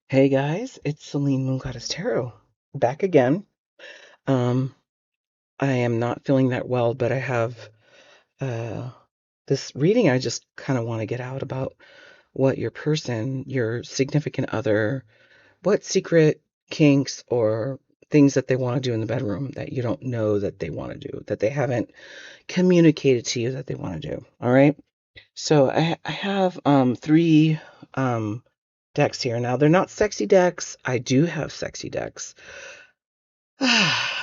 Hey guys, it's Celine Moon Goddess Tarot back again. Um, I am not feeling that well, but I have uh, this reading I just kind of want to get out about what your person, your significant other, what secret kinks or things that they want to do in the bedroom that you don't know that they want to do, that they haven't communicated to you that they want to do. All right. So I have three um, decks here. Now, they're not sexy decks. I do have sexy decks.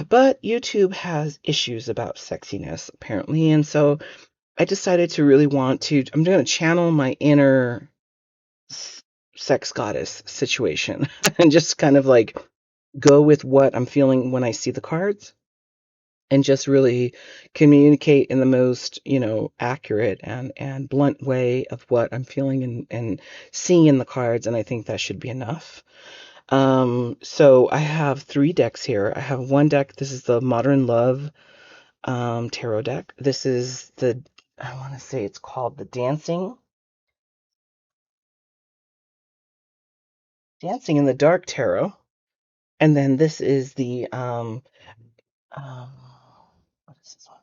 But YouTube has issues about sexiness, apparently. And so I decided to really I'm going to channel my inner sex goddess situation and just kind of like go with what I'm feeling when I see the cards and just really communicate in the most, accurate and blunt way of what I'm feeling and seeing in the cards. And I think that should be enough. So I have three decks here. I have one deck. This is the Modern Love tarot deck. This is I want to say it's called the Dancing in the Dark tarot. And then this is the um what is this one?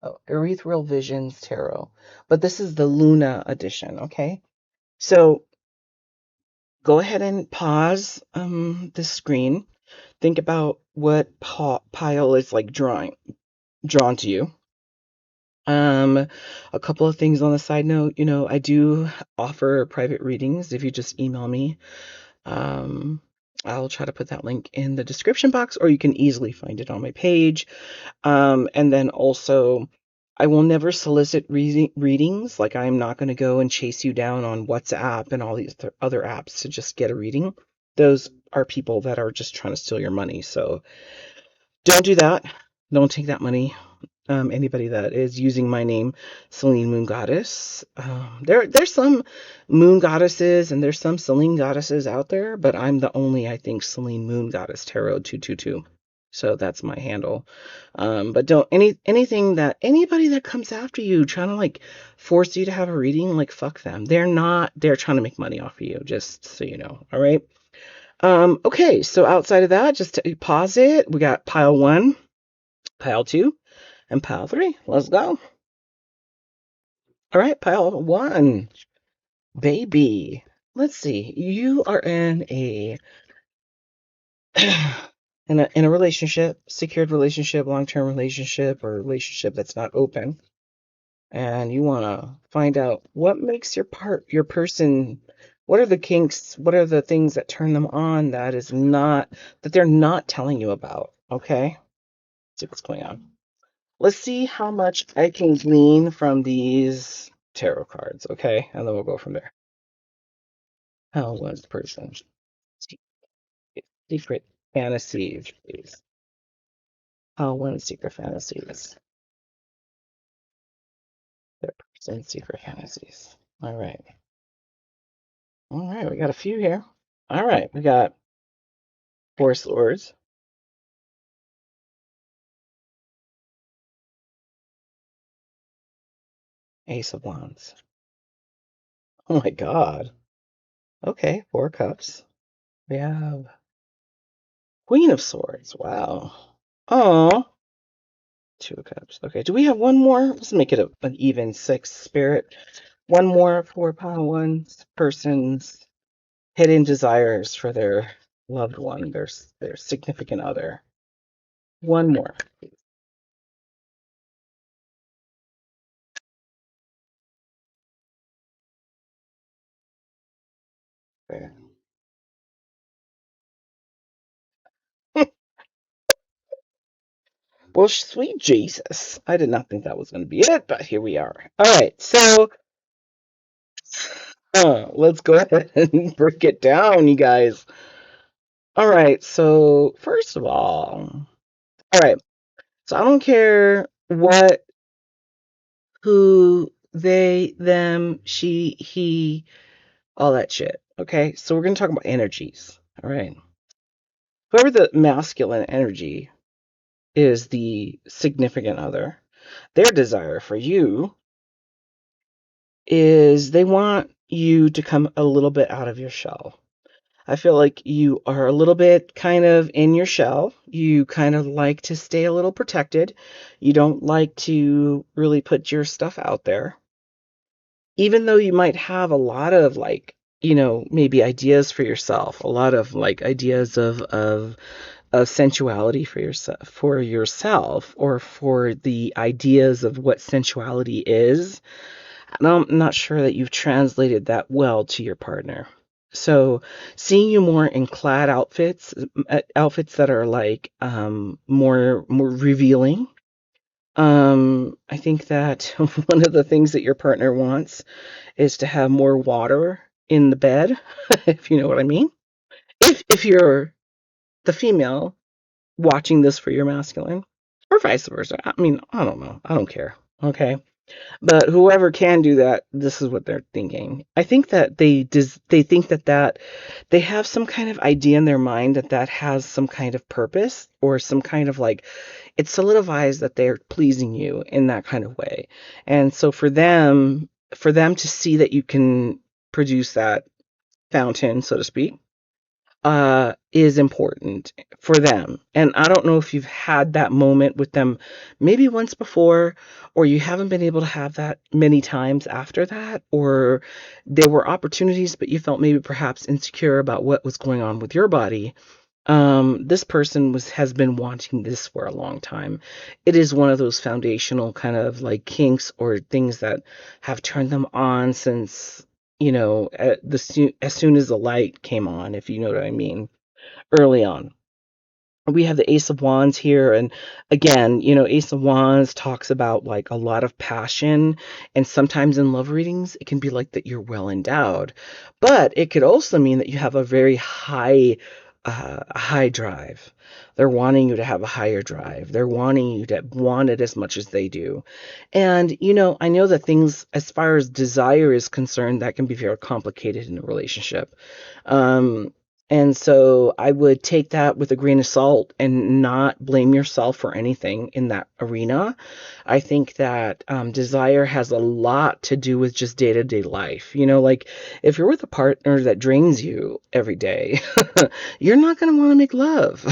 Oh, Ethereal Visions tarot. But this is the Luna edition, okay? So go ahead and pause this screen. Think about what pile is like drawn to you. A couple of things on the side note, I do offer private readings if you just email me. Um, I'll try to put that link in the description box, or you can easily find it on my page. And then also, I will never solicit readings. Like, I'm not going to go and chase you down on WhatsApp and all these other apps to just get a reading. Those are people that are just trying to steal your money. So don't do that. Don't take that money. Anybody that is using my name, Celine Moon Goddess. There's some Moon Goddesses and there's some Celine Goddesses out there, but I'm the only, I think, Celine Moon Goddess Tarot 222. So that's my handle. But don't anything that anybody that comes after you trying to like force you to have a reading, like fuck them. They're trying to make money off of you, just so you know. All right. Okay, so outside of that, just to pause it, we got pile one, pile two, and pile three. Let's go. All right, pile one, baby. Let's see. You are in a in a relationship, secured relationship, long-term relationship, or relationship that's not open, and you want to find out what makes your person. What are the kinks? What are the things that turn them on that they're not telling you about? Okay, let's see what's going on. Let's see how much I can glean from these tarot cards, okay? And then we'll go from there. How was the person? Secret fantasies, please. How one secret fantasies. Their person secret fantasies. All right. All right, we got a few here. All right, we got Four Swords, Ace of Wands. Oh my God. Okay, Four Cups. We have Queen of Swords. Wow. Oh, Two of Cups. Okay, do we have one more? Let's make it an even six, Spirit. One more for pile one's person's hidden desires for their loved one, their significant other. One more. Okay. Well, sweet Jesus. I did not think that was going to be it, but here we are. All right, so let's go ahead and break it down, you guys. All right, so first of all right, so I don't care who, they, them, she, he, all that shit. Okay, so we're going to talk about energies. All right. Whoever the masculine energy is the significant other. Their desire for you is they want you to come a little bit out of your shell. I feel like you are a little bit kind of in your shell. You kind of like to stay a little protected. You don't like to really put your stuff out there. Even though you might have a lot of like, maybe ideas for yourself, a lot of like ideas of sensuality for yourself or for the ideas of what sensuality is. And I'm not sure that you've translated that well to your partner. So seeing you more in clad outfits that are like more revealing. I think that one of the things that your partner wants is to have more water in the bed, if you know what I mean. If you're the female watching this for your masculine, or vice versa. I mean, I don't know. I don't care. Okay. But whoever can do that, this is what they're thinking. I think that they think that they have some kind of idea in their mind that has some kind of purpose or some kind of like it solidifies that they're pleasing you in that kind of way. And so for them to see that you can produce that fountain, so to speak, is important for them. And I don't know if you've had that moment with them maybe once before, or you haven't been able to have that many times after that, or there were opportunities, but you felt maybe perhaps insecure about what was going on with your body. This person has been wanting this for a long time. It is one of those foundational kind of like kinks or things that have turned them on since as soon as the light came on, if you know what I mean, early on. We have the Ace of Wands here, and again, Ace of Wands talks about like a lot of passion, and sometimes in love readings it can be like that you're well endowed, but it could also mean that you have a very high drive. They're wanting you to have a higher drive. They're wanting you to want it as much as they do. And I know that things as far as desire is concerned, that can be very complicated in a relationship. um and so I would take that with a grain of salt and not blame yourself for anything in that arena. I think that desire has a lot to do with just day to day life. Like if you're with a partner that drains you every day, you're not going to want to make love.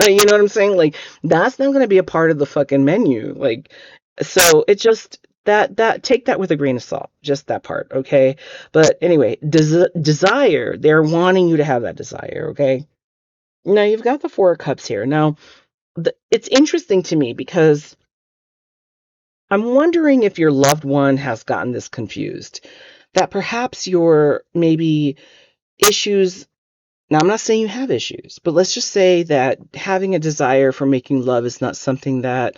You know what I'm saying? Like that's not going to be a part of the fucking menu. Like, so it just that take that with a grain of salt, just that part, okay? But anyway, desire, they're wanting you to have that desire, okay? Now you've got the Four of Cups here. Now, it's interesting to me because I'm wondering if your loved one has gotten this confused. That perhaps your maybe issues. Now, I'm not saying you have issues, but let's just say that having a desire for making love is not something that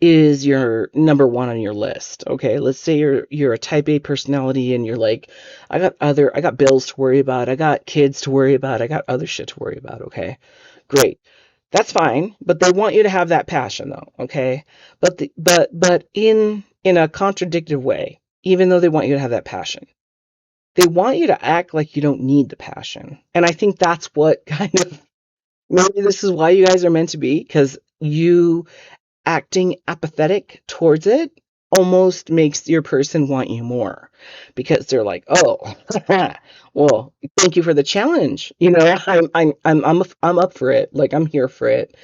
is your number one on your list. Okay, let's say you're a type A personality and you're like, I got bills to worry about, I got kids to worry about, I got other shit to worry about. Okay, great, that's fine, but they want you to have that passion though. Okay, but in a contradictive way, even though they want you to have that passion, they want you to act like you don't need the passion. And I think that's what kind of maybe this is why you guys are meant to be, because you acting apathetic towards it almost makes your person want you more because they're like, oh, well, thank you for the challenge. I'm up for it. Like I'm here for it.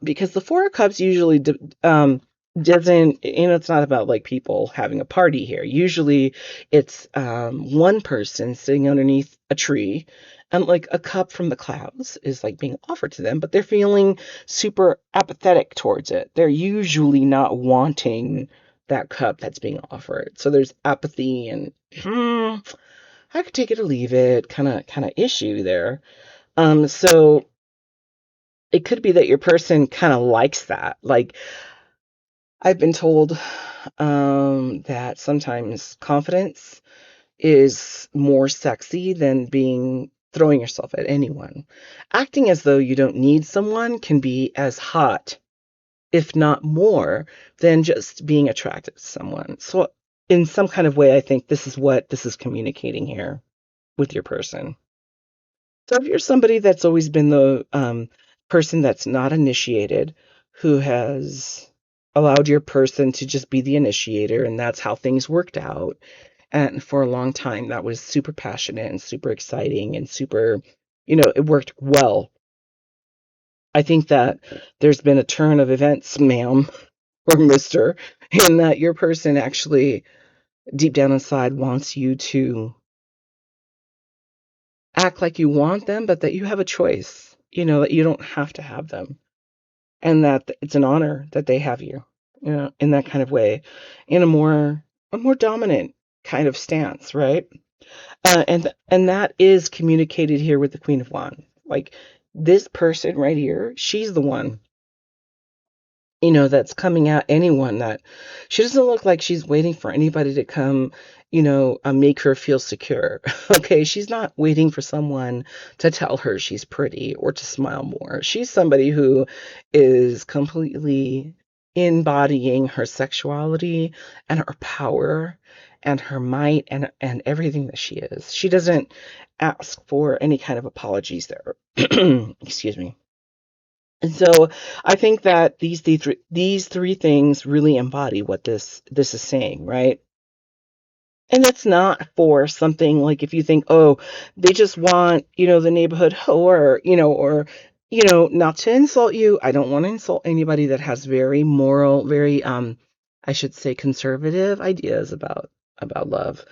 Because the Four of Cups usually doesn't, it's not about like people having a party here. Usually it's one person sitting underneath a tree and like a cup from the clouds is like being offered to them, but they're feeling super apathetic towards it. They're usually not wanting that cup that's being offered. So there's apathy and I could take it or leave it kind of issue there. So it could be that your person kind of likes that. Like I've been told that sometimes confidence is more sexy than being throwing yourself at anyone. Acting as though you don't need someone can be as hot, if not more, than just being attracted to someone. So in some kind of way, I think this is what this is communicating here with your person. So if you're somebody that's always been the person that's not initiated, who has allowed your person to just be the initiator, and that's how things worked out. And for a long time, that was super passionate and super exciting and super, it worked well. I think that there's been a turn of events, ma'am or mister, in that your person actually deep down inside wants you to act like you want them, but that you have a choice, that you don't have to have them. And that it's an honor that they have you, in that kind of way, in a more dominant kind of stance, right? And that is communicated here with the Queen of Wands. Like this person right here, she's the one, that's coming at anyone that she doesn't look like she's waiting for anybody to come, make her feel secure. Okay. She's not waiting for someone to tell her she's pretty or to smile more. She's somebody who is completely embodying her sexuality and her power and her might and everything that she is. She doesn't ask for any kind of apologies there. Excuse me. And so I think that these three things really embody what this is saying, right? And it's not for something like if you think, oh, they just want, the neighborhood whore, not to insult you. I don't want to insult anybody that has very moral, very I should say conservative ideas about love.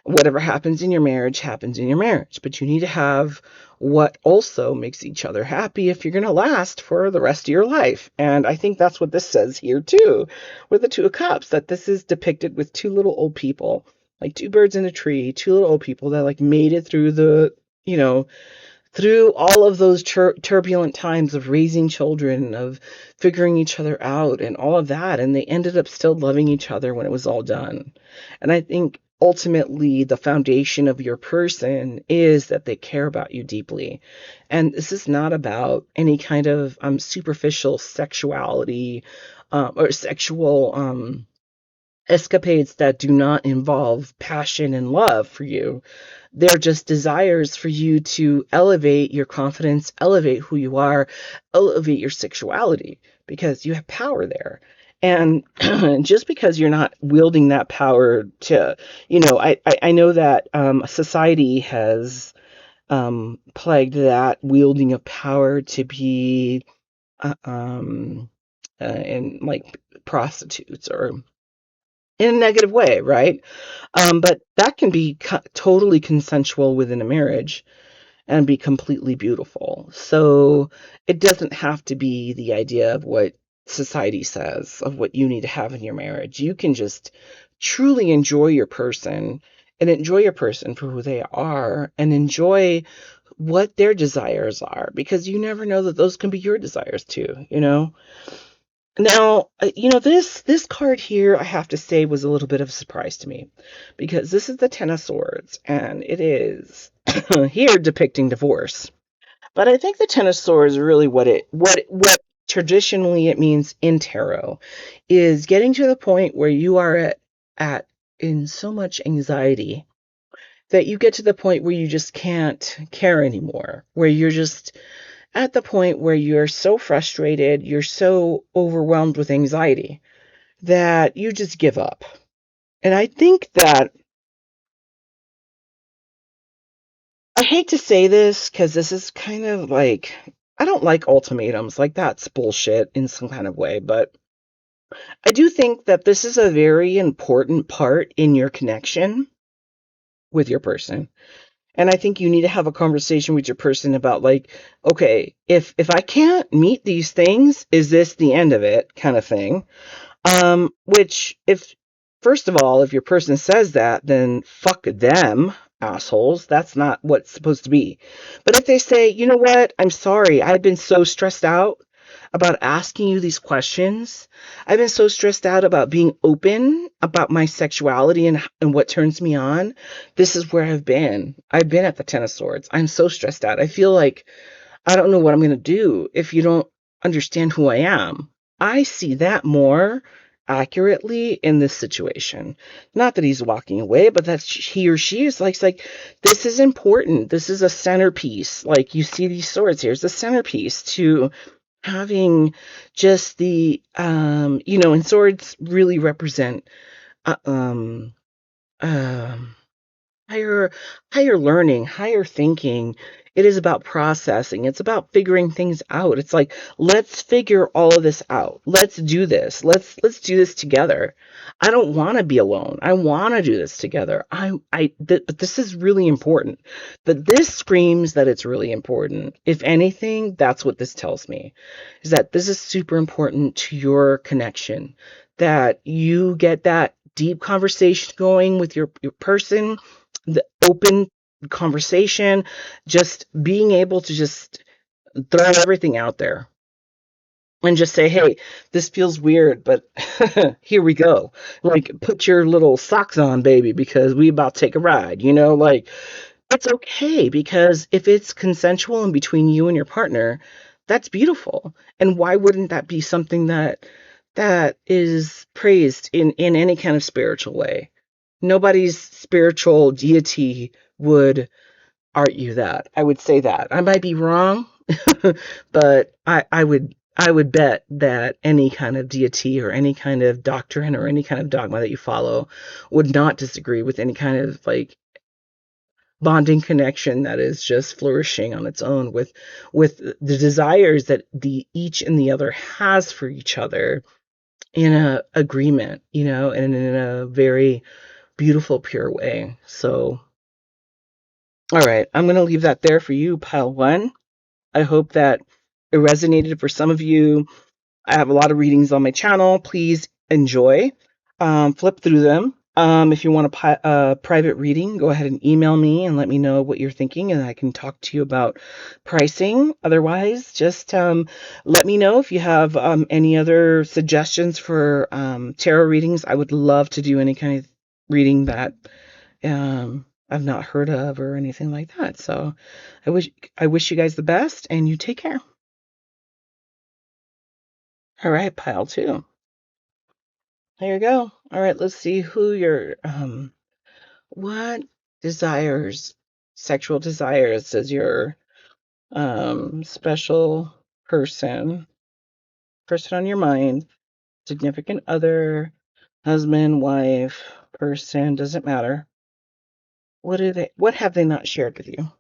Whatever happens in your marriage happens in your marriage, but you need to have what also makes each other happy if you're going to last for the rest of your life. And I think that's what this says here too, with the Two of Cups, that this is depicted with two little old people, like two birds in a tree, two little old people that like made it through through all of those turbulent times of raising children, of figuring each other out and all of that. And they ended up still loving each other when it was all done. And I think ultimately the foundation of your person is that they care about you deeply. And this is not about any kind of superficial sexuality or sexual escapades that do not involve passion and love for you. They're just desires for you to elevate your confidence, elevate who you are, elevate your sexuality, because you have power there. And just because you're not wielding that power to, I know that society has plagued that wielding of power to be in like prostitutes or in a negative way, right? But that can be totally consensual within a marriage and be completely beautiful. So it doesn't have to be the idea of what society says, of what you need to have in your marriage. You can just truly enjoy your person and enjoy your person for who they are and enjoy what their desires are, because you never know that those can be your desires too. Now, this card here, I have to say, was a little bit of a surprise to me, because this is the Ten of Swords, and it is here depicting divorce. But I think the Ten of Swords is really what traditionally it means in tarot is getting to the point where you are at in so much anxiety that you get to the point where you just can't care anymore, where you're just at the point where you're so frustrated, you're so overwhelmed with anxiety that you just give up. And I think that I hate to say this because this is kind of like, I don't like ultimatums, like that's bullshit in some kind of way, but I do think that this is a very important part in your connection with your person. And I think you need to have a conversation with your person about like, okay, if I can't meet these things, is this the end of it, kind of thing? Which if first of all, if your person says that, then fuck them, assholes. That's not what's supposed to be. But if they say, you know what, I'm sorry, I've been so stressed out about asking you these questions. I've been so stressed out about being open about my sexuality and what turns me on. This is where I've been. I've been at the Ten of Swords. I'm so stressed out. I feel like I don't know what I'm going to do if you don't understand who I am. I see that more accurately in this situation. Not that he's walking away, but that he or she is like, this is important. This is a centerpiece. Like you see these swords, here's the centerpiece to having just the, and swords really represent, uh, um, um, higher higher learning, higher thinking. It is about processing. It's about figuring things out. It's like, let's figure all of this out. Let's do this. Let's do this together. I don't want to be alone. I want to do this together. But this is really important. But this screams that it's really important. If anything, that's what this tells me, is that this is super important to your connection, that you get that deep conversation going with your person, the open conversation, just being able to just throw everything out there and just say, hey, this feels weird, but here we go. Like, put your little socks on, baby, because we about to take a ride, like, it's okay, because if it's consensual and between you and your partner, that's beautiful. And why wouldn't that be something that is praised in any kind of spiritual way? Nobody's spiritual deity would argue that. I would say that. I might be wrong, but I would bet that any kind of deity or any kind of doctrine or any kind of dogma that you follow would not disagree with any kind of like bonding connection that is just flourishing on its own with the desires that the each and the other has for each other in a agreement, and in a very beautiful, pure way. So, all right, I'm going to leave that there for you, pile one. I hope that it resonated for some of you. I have a lot of readings on my channel. Please enjoy. Flip through them. If you want a private reading, go ahead and email me and let me know what you're thinking, and I can talk to you about pricing. Otherwise, just let me know if you have any other suggestions for tarot readings. I would love to do any kind of reading that I've not heard of or anything like that. So I wish you guys the best, and you take care. All right, pile two. There you go. All right, let's see who your what desires, sexual desires does your special person on your mind, significant other, husband, wife, person, doesn't matter. What have they not shared with you?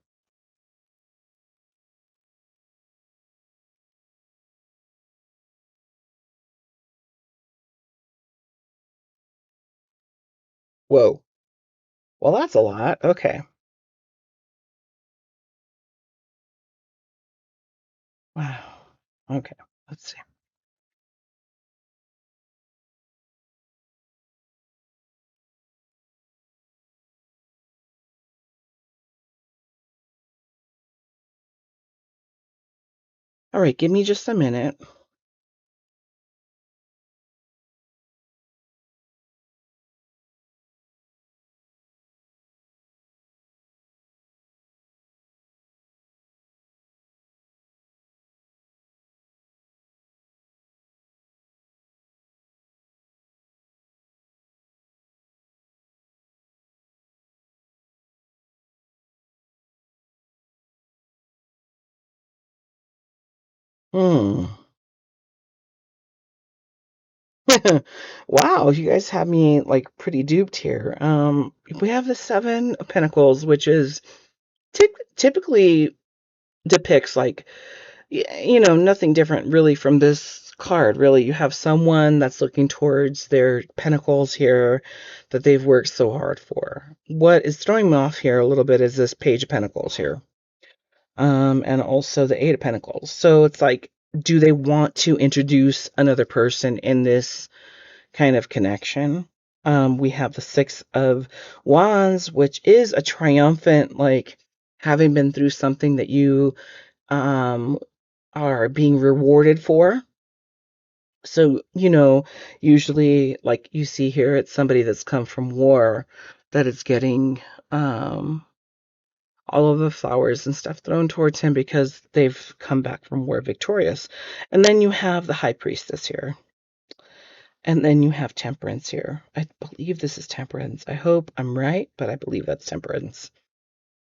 Whoa. Well, that's a lot. Okay. Wow. Okay. Let's see. All right, give me just a minute. Hmm. Wow, you guys have me like pretty duped here. We have the Seven of Pentacles, which is typically depicts like nothing different really from this card. Really, you have someone that's looking towards their pentacles here that they've worked so hard for. What is throwing me off here a little bit is this Page of Pentacles here, and also the Eight of Pentacles. So it's like, do they want to introduce another person in this kind of connection? We have the Six of Wands, which is a triumphant, like having been through something that you um, are being rewarded for. So, usually, like you see here, it's somebody that's come from war that is getting all of the flowers and stuff thrown towards him because they've come back from war victorious. And then you have the High Priestess here. And then you have Temperance here. I believe this is Temperance. I hope I'm right, but I believe that's Temperance.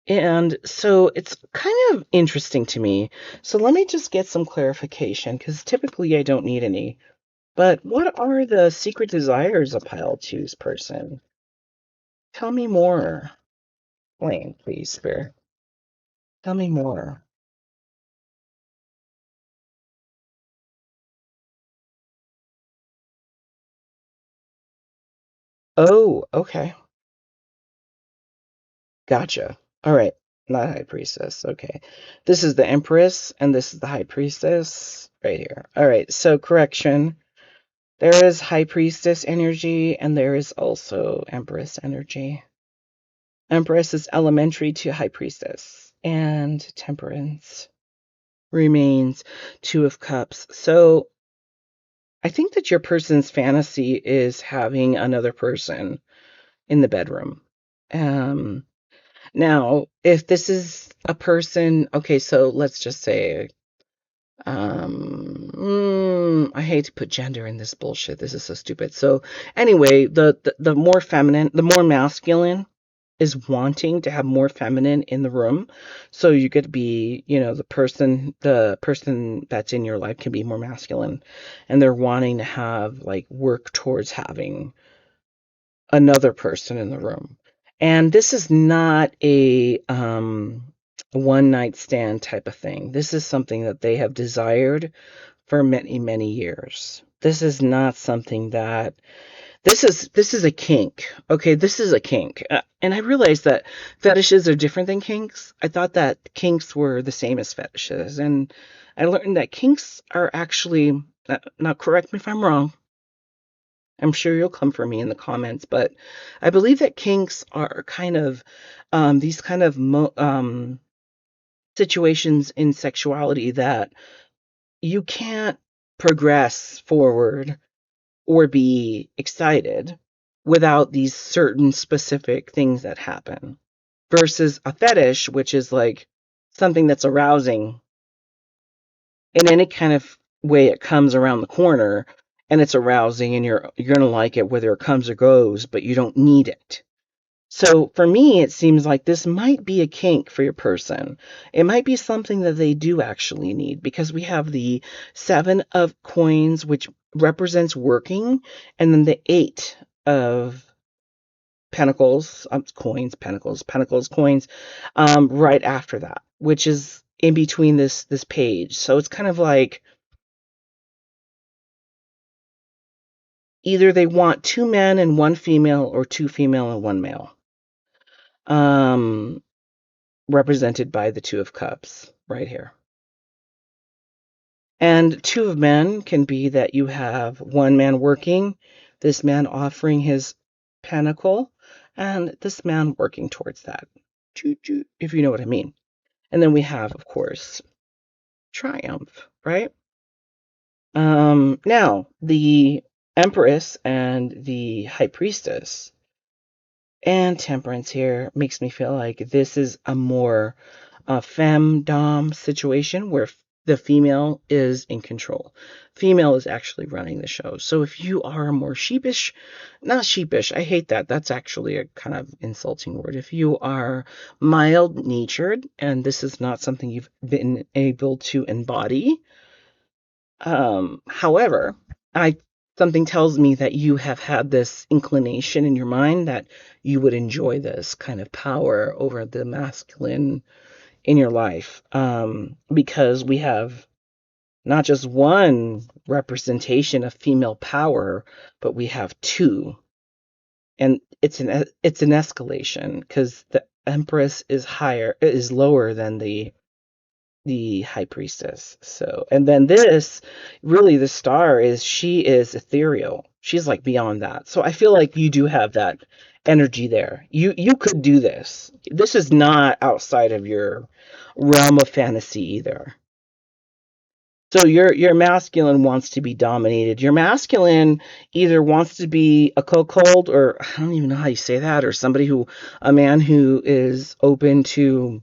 And so it's kind of interesting to me. So let me just get some clarification because typically I don't need any. But what are the secret desires of pile two's person? Tell me more. Explain, please, Spirit. Tell me more. Oh, okay. Gotcha. All right. Not High Priestess. Okay. This is the Empress, and this is the High Priestess right here. All right. So, correction. There is High Priestess energy, and there is also Empress energy. Empress is elementary to High Priestess, and Temperance remains Two of Cups. So, I think that your person's fantasy is having another person in the bedroom. Um, Now, if this is a person, okay, so let's just say, I hate to put gender in this bullshit. This is so stupid. So anyway, the more feminine, the more masculine is wanting to have more feminine in the room. So you could be, the person that's in your life can be more masculine, and they're wanting to have like work towards having another person in the room. And this is not a one night stand type of thing. This is something that they have desired for many, many years. This is not something that this is a kink. Okay, this is a kink. And I realized that fetishes are different than kinks. I thought that kinks were the same as fetishes, and I learned that kinks are actually, now correct me if I'm wrong, I'm sure you'll come for me in the comments, but I believe that kinks are kind of these kind of situations in sexuality that you can't progress forward or be excited without these certain specific things that happen. Versus a fetish, which is like something that's arousing in any kind of way it comes around the corner, and it's arousing, and you're going to like it whether it comes or goes, but you don't need it. So for me, it seems like this might be a kink for your person. It might be something that they do actually need, because we have the 7 of coins, which represents working, and then the 8 of pentacles, coins, pentacles, coins, right after that, which is in between this page. So it's kind of like either they want 2 men and 1 female, or 2 female and 1 male, um, represented by the 2 of cups right here. And 2 of men can be that you have 1 man working, this man offering his pentacle, and this man working towards that, if you know what I mean. And then we have, of course, triumph, right? Now, the Empress and the High Priestess and Temperance here makes me feel like this is a more femdom situation where the female is in control. Female is actually running the show. So if you are more sheepish, not sheepish, I hate that. That's actually a kind of insulting word. If you are mild natured and this is not something you've been able to embody, however, I something tells me that you have had this inclination in your mind that you would enjoy this kind of power over the masculine in your life, because we have not just one representation of female power, but we have 2, and it's an escalation because the Empress is lower than the High Priestess. So, and then this, really, the star she is ethereal. She's like beyond that. So I feel like you do have that energy there. You could do this. This is not outside of your realm of fantasy either. So your masculine wants to be dominated. Your masculine either wants to be a cuckold, or I don't even know how you say that, or a man who is open to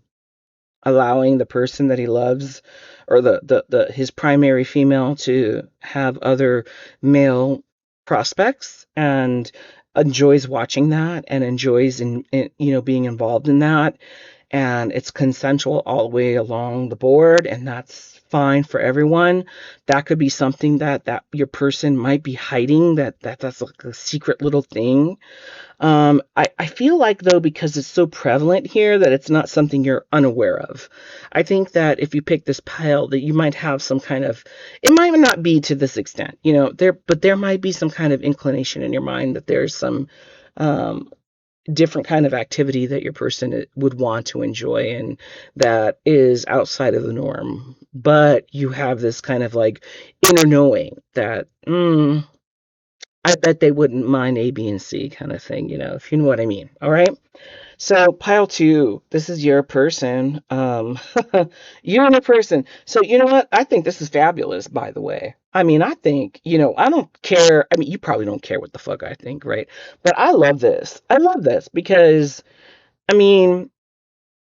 allowing the person that he loves, or the his primary female, to have other male prospects, and enjoys watching that, and enjoys in being involved in that, and it's consensual all the way along the board, and that's fine for everyone. That could be something that your person might be hiding, that's like a secret little thing. I feel like, though, because it's so prevalent here, that it's not something you're unaware of. I think that if you pick this pile, that you might have some kind of, it might not be to this extent, but there might be some kind of inclination in your mind that there's some um, different kind of activity that your person would want to enjoy, and that is outside of the norm. But you have this kind of like inner knowing that, I bet they wouldn't mind A, B, and C kind of thing, if you know what I mean. All right. So pile two, this is your person. You're your person. So you know what? I think this is fabulous, by the way. I mean, I think, I don't care. I mean, you probably don't care what the fuck I think, right? But I love this. I love this because, I mean,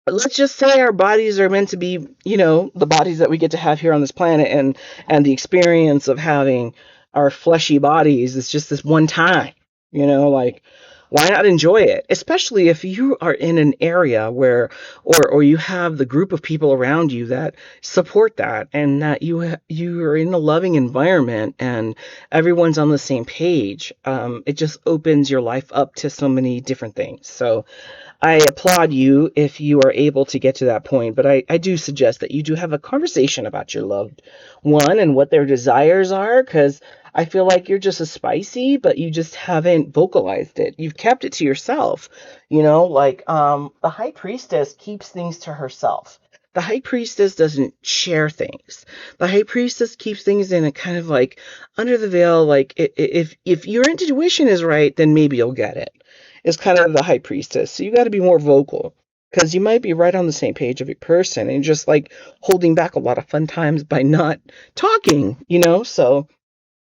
let's just say our bodies are meant to be, the bodies that we get to have here on this planet, and the experience of having our fleshy bodies is just this one time, like, why not enjoy it? Especially if you are in an area where, or you have the group of people around you that support that, and that you are in a loving environment and everyone's on the same page. It just opens your life up to so many different things. So I applaud you if you are able to get to that point, but I do suggest that you do have a conversation about your loved one and what their desires are, because I feel like you're just as spicy, but you just haven't vocalized it. You've kept it to yourself. Like, the high priestess keeps things to herself. The high priestess doesn't share things. The high priestess keeps things in a kind of like under the veil. Like, if your intuition is right, then maybe you'll get it. Is kind of the high priestess. So you got to be more vocal, because you might be right on the same page of your person and just like holding back a lot of fun times by not talking. So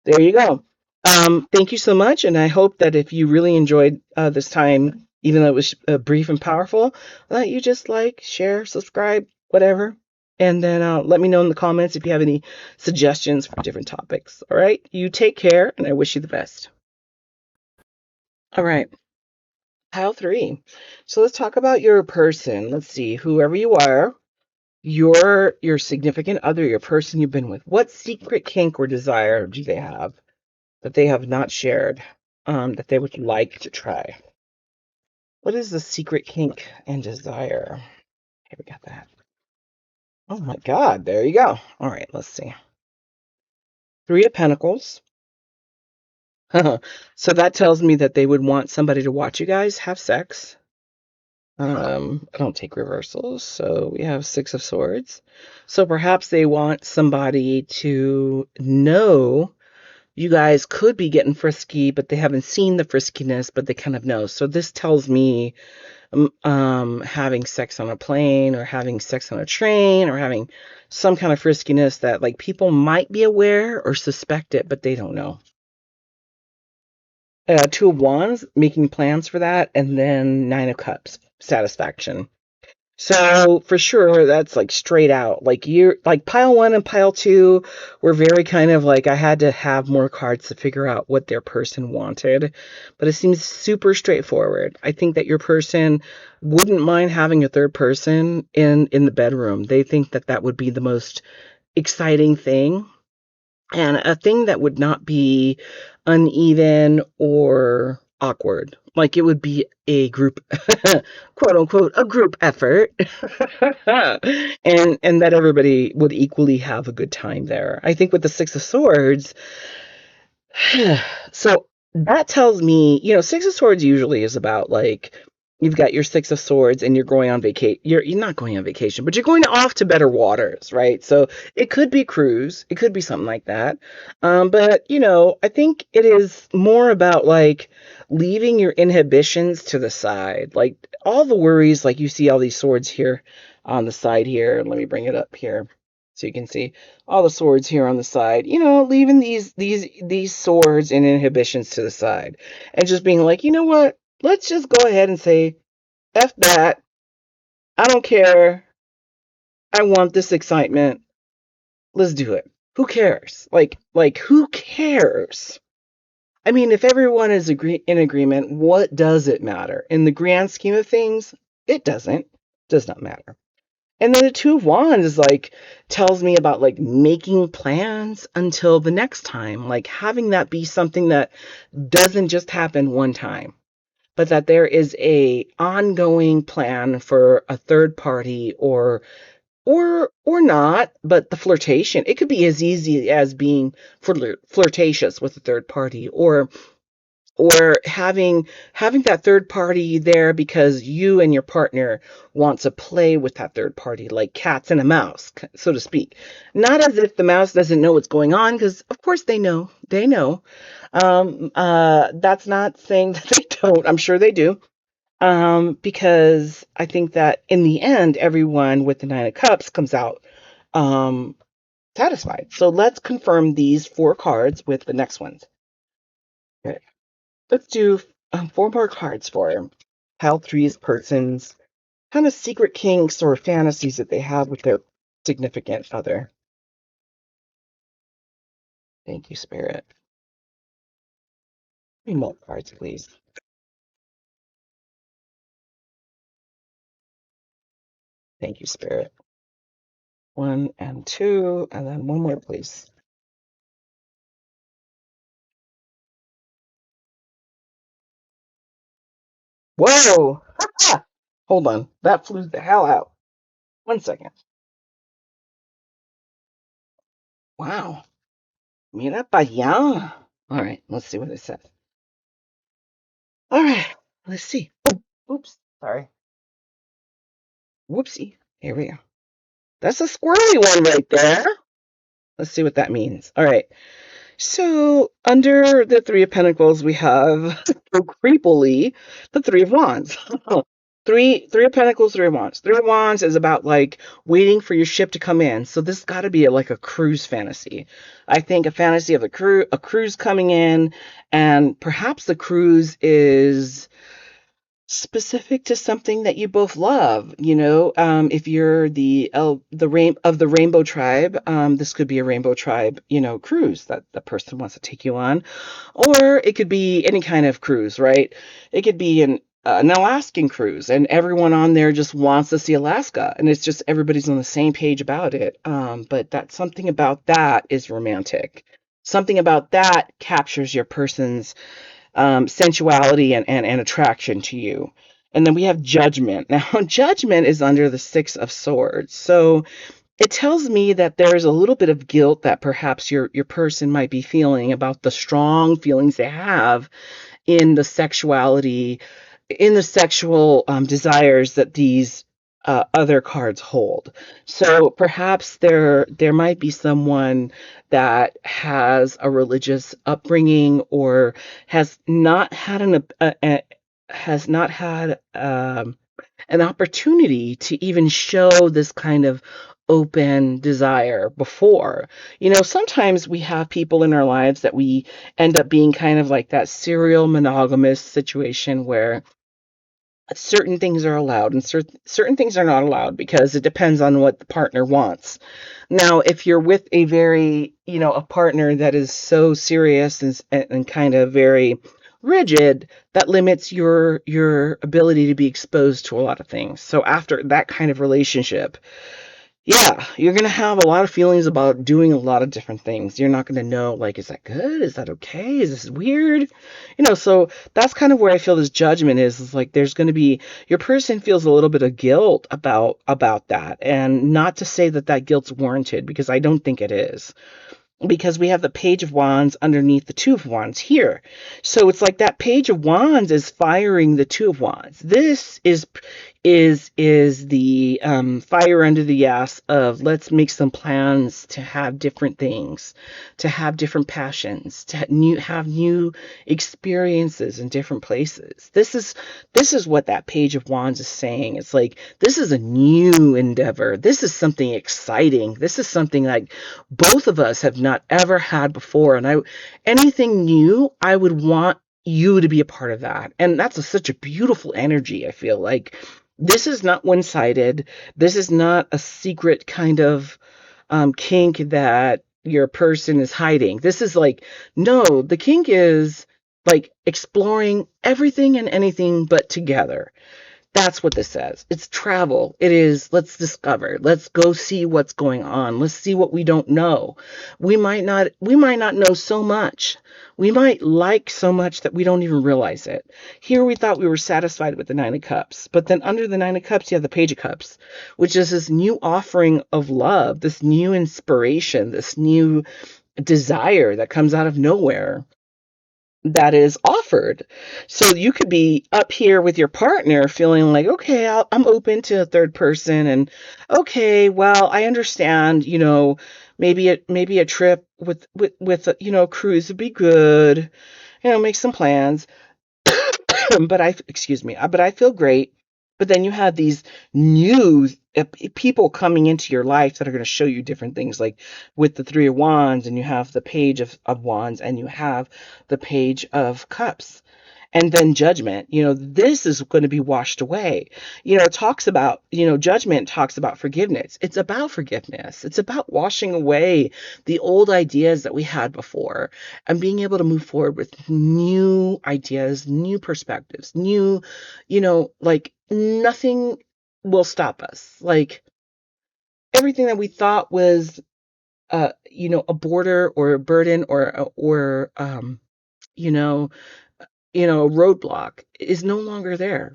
there you go. Thank you so much. And I hope that if you really enjoyed this time, even though it was brief and powerful, that you just like, share, subscribe, whatever. And then let me know in the comments if you have any suggestions for different topics. All right. You take care, and I wish you the best. All right. Pile three. So let's talk about your person. Let's see, whoever you are, your significant other, your person you've been with. What secret kink or desire do they have that they have not shared, that they would like to try? What is the secret kink and desire? Here, we got that. Oh my God, there you go. All right, let's see. Three of Pentacles. So that tells me that they would want somebody to watch you guys have sex. I don't take reversals, so we have Six of Swords. So perhaps they want somebody to know you guys could be getting frisky, but they haven't seen the friskiness, but they kind of know. So this tells me having sex on a plane, or having sex on a train, or having some kind of friskiness that like people might be aware or suspect it, but they don't know. Two of Wands, making plans for that, and then Nine of Cups, satisfaction. So for sure, that's like straight out. Like, you're like pile one and pile two were very kind of like, I had to have more cards to figure out what their person wanted, but it seems super straightforward. I think that your person wouldn't mind having a third person in the bedroom. They think that that would be the most exciting thing, and a thing that would not be uneven or awkward. Like, it would be a group, quote unquote, a group effort, and that everybody would equally have a good time there. I think with the Six of Swords, so that tells me, Six of Swords usually is about like, you've got your Six of Swords and you're going on vacation. You're not going on vacation, but you're going off to better waters, right? So it could be cruise, it could be something like that. But I think it is more about like leaving your inhibitions to the side, like all the worries. Like, you see all these swords here on the side here. Let me bring it up here so you can see all the swords here on the side, leaving these swords and inhibitions to the side, and just being like, you know what? Let's just go ahead and say, F that. I don't care. I want this excitement. Let's do it. Who cares? Like who cares? I mean, if everyone is in agreement, what does it matter? In the grand scheme of things, it doesn't. Does not matter. And then the Two of Wands is like, tells me about like making plans until the next time, like having that be something that doesn't just happen one time, but that there is a ongoing plan for a third party, or not, but the flirtation. It could be as easy as being flirtatious with a third party, or having that third party there because you and your partner want to play with that third party, like cats and a mouse, so to speak. Not as if the mouse doesn't know what's going on, because of course they know. That's not saying that they don't. I'm sure they do. Because I think that in the end, everyone with the Nine of Cups comes out um, satisfied. So let's confirm these four cards with the next ones. Okay. Let's do four more cards for how three's persons kind of secret kinks or fantasies that they have with their significant other. Thank you, Spirit. Three more cards, please. Thank you, Spirit. One and two, and then one more, please. Whoa! Hold on. That flew the hell out. 1 second. Wow. Mira para allá. All right, let's see what it says. All right, let's see. Oops, sorry. Whoopsie. Here we go. That's a squirrely one right there. Let's see what that means. All right. So under the Three of Pentacles, we have so creepily the Three of Wands. Three of Pentacles, Three of Wands. Three of Wands is about like waiting for your ship to come in. So this got to be like a cruise fantasy. I think a fantasy of a cruise coming in, and perhaps the cruise is specific to something that you both love. If you're the rainbow tribe, this could be a rainbow tribe, cruise that the person wants to take you on, or it could be any kind of cruise, right? It could be an Alaskan cruise, and everyone on there just wants to see Alaska, and it's just everybody's on the same page about it. But that something about that is romantic. Something about that captures your person's sensuality and attraction to you. And then we have judgment. Now, judgment is under the Six of Swords. So it tells me that there's a little bit of guilt that perhaps your person might be feeling about the strong feelings they have in the sexuality, in the sexual desires that these other cards hold. So perhaps there might be someone that has a religious upbringing, or has not had has not had an opportunity to even show this kind of open desire before. Sometimes we have people in our lives that we end up being kind of like that serial monogamous situation where certain things are allowed and certain things are not allowed because it depends on what the partner wants. Now, if you're with a partner that is so serious and kind of very rigid, that limits your ability to be exposed to a lot of things. So after that kind of relationship, yeah, you're going to have a lot of feelings about doing a lot of different things. You're not going to know, like, is that good? Is that okay? Is this weird? So that's kind of where I feel this judgment is like there's going to be, your person feels a little bit of guilt about that. And not to say that that guilt's warranted, because I don't think it is, because we have the Page of Wands underneath the Two of Wands here. So it's like that Page of Wands is firing the Two of Wands. This is the fire under the ass of, let's make some plans to have different things, to have different passions, to have new experiences in different places. This is what that Page of Wands is saying. It's like, this is a new endeavor. This is something exciting. This is something like both of us have not ever had before. And anything new, I would want you to be a part of that. And that's such a beautiful energy. I feel like this is not one-sided. This is not a secret kind of kink that your person is hiding. This is like, no, the kink is like exploring everything and anything but together. That's what this says. It's travel. It is, let's discover. Let's go see what's going on. Let's see what we don't know. We might not know so much. We might like so much that we don't even realize it. Here we thought we were satisfied with the Nine of Cups, but then under the Nine of Cups, you have the Page of Cups, which is this new offering of love, this new inspiration, this new desire that comes out of nowhere that is offered. So you could be up here with your partner feeling like, okay, I'm open to a third person, and okay, well, I understand, maybe a trip with a cruise would be good, make some plans. Excuse me, but I feel great. But then you have these new people coming into your life that are going to show you different things, like with the Three of Wands, and you have the Page of Wands, and you have the Page of Cups. And then judgment, this is going to be washed away. It talks about, judgment talks about forgiveness. It's about forgiveness. It's about washing away the old ideas that we had before and being able to move forward with new ideas, new perspectives, new, like nothing will stop us. Like everything that we thought was, a border or a burden or you know, a roadblock is no longer there.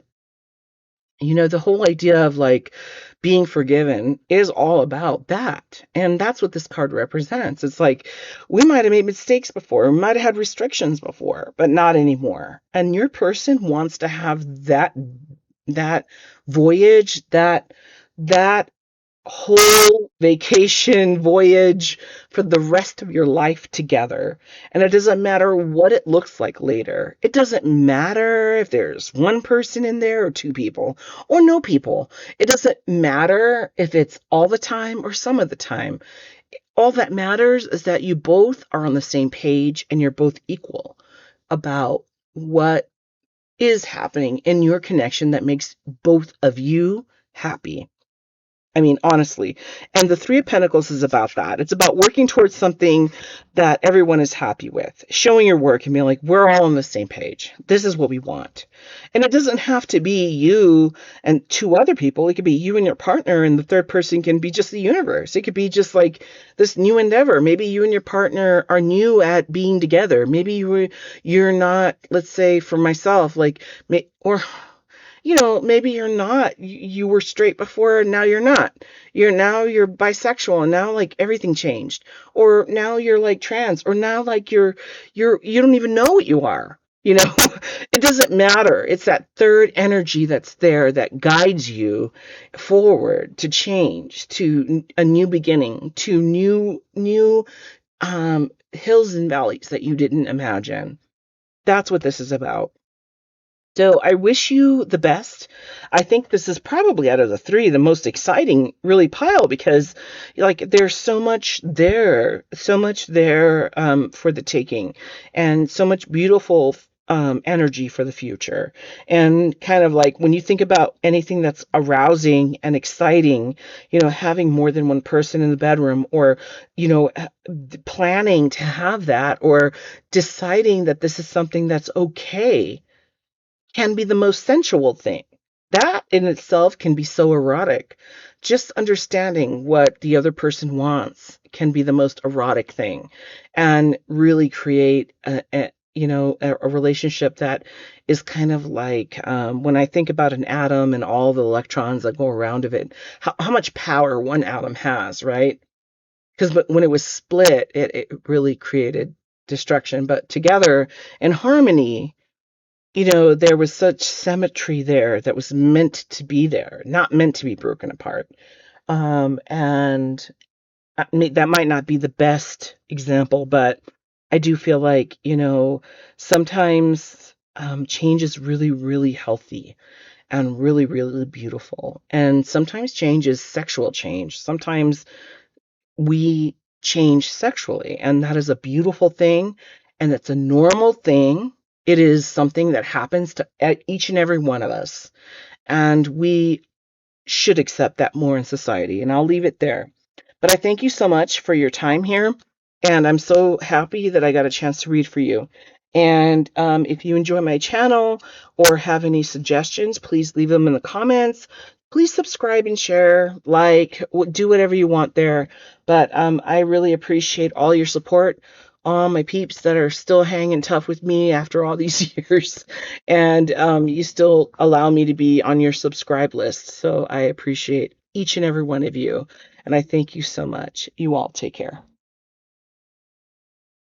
The whole idea of like being forgiven is all about that. And that's what this card represents. It's like we might have made mistakes before, we might have had restrictions before, but not anymore. And your person wants to have that voyage, that whole vacation voyage for the rest of your life together. And it doesn't matter what it looks like later. It doesn't matter if there's one person in there or two people or no people. It doesn't matter if it's all the time or some of the time. All that matters is that you both are on the same page and you're both equal about what is happening in your connection that makes both of you happy. I mean, honestly. And the Three of Pentacles is about that. It's about working towards something that everyone is happy with, showing your work and being like, we're all on the same page. This is what we want. And it doesn't have to be you and two other people. It could be you and your partner, and the third person can be just the universe. It could be just like this new endeavor. Maybe you and your partner are new at being together. Maybe you're not, let's say for myself, like, or maybe you're not, you were straight before and now you're not. You're bisexual and now like everything changed. Or now you're like trans, or now like you don't even know what you are. It doesn't matter. It's that third energy that's there that guides you forward to change, to a new beginning, to new hills and valleys that you didn't imagine. That's what this is about. So I wish you the best. I think this is probably out of the three the most exciting really pile, because like there's so much there for the taking, and so much beautiful energy for the future. And kind of like when you think about anything that's arousing and exciting, having more than one person in the bedroom, or planning to have that, or deciding that this is something that's okay, can be the most sensual thing. That in itself can be so erotic. Just understanding what the other person wants can be the most erotic thing, and really create a relationship that is kind of like, when I think about an atom and all the electrons that go around of it, how much power one atom has, right? Because when it was split, it really created destruction. But together in harmony, there was such symmetry there that was meant to be there, not meant to be broken apart. And that might not be the best example, but I do feel like, sometimes change is really, really healthy and really, really beautiful. And sometimes change is sexual change. Sometimes we change sexually, and that is a beautiful thing, and it's a normal thing. It is something that happens to each and every one of us, and we should accept that more in society. And I'll leave it there. But I thank you so much for your time here, and I'm so happy that I got a chance to read for you. And if you enjoy my channel or have any suggestions, please leave them in the comments. Please subscribe and share, like, do whatever you want there. But I really appreciate all your support, all my peeps that are still hanging tough with me after all these years. And you still allow me to be on your subscribe list. So I appreciate each and every one of you. And I thank you so much. You all take care.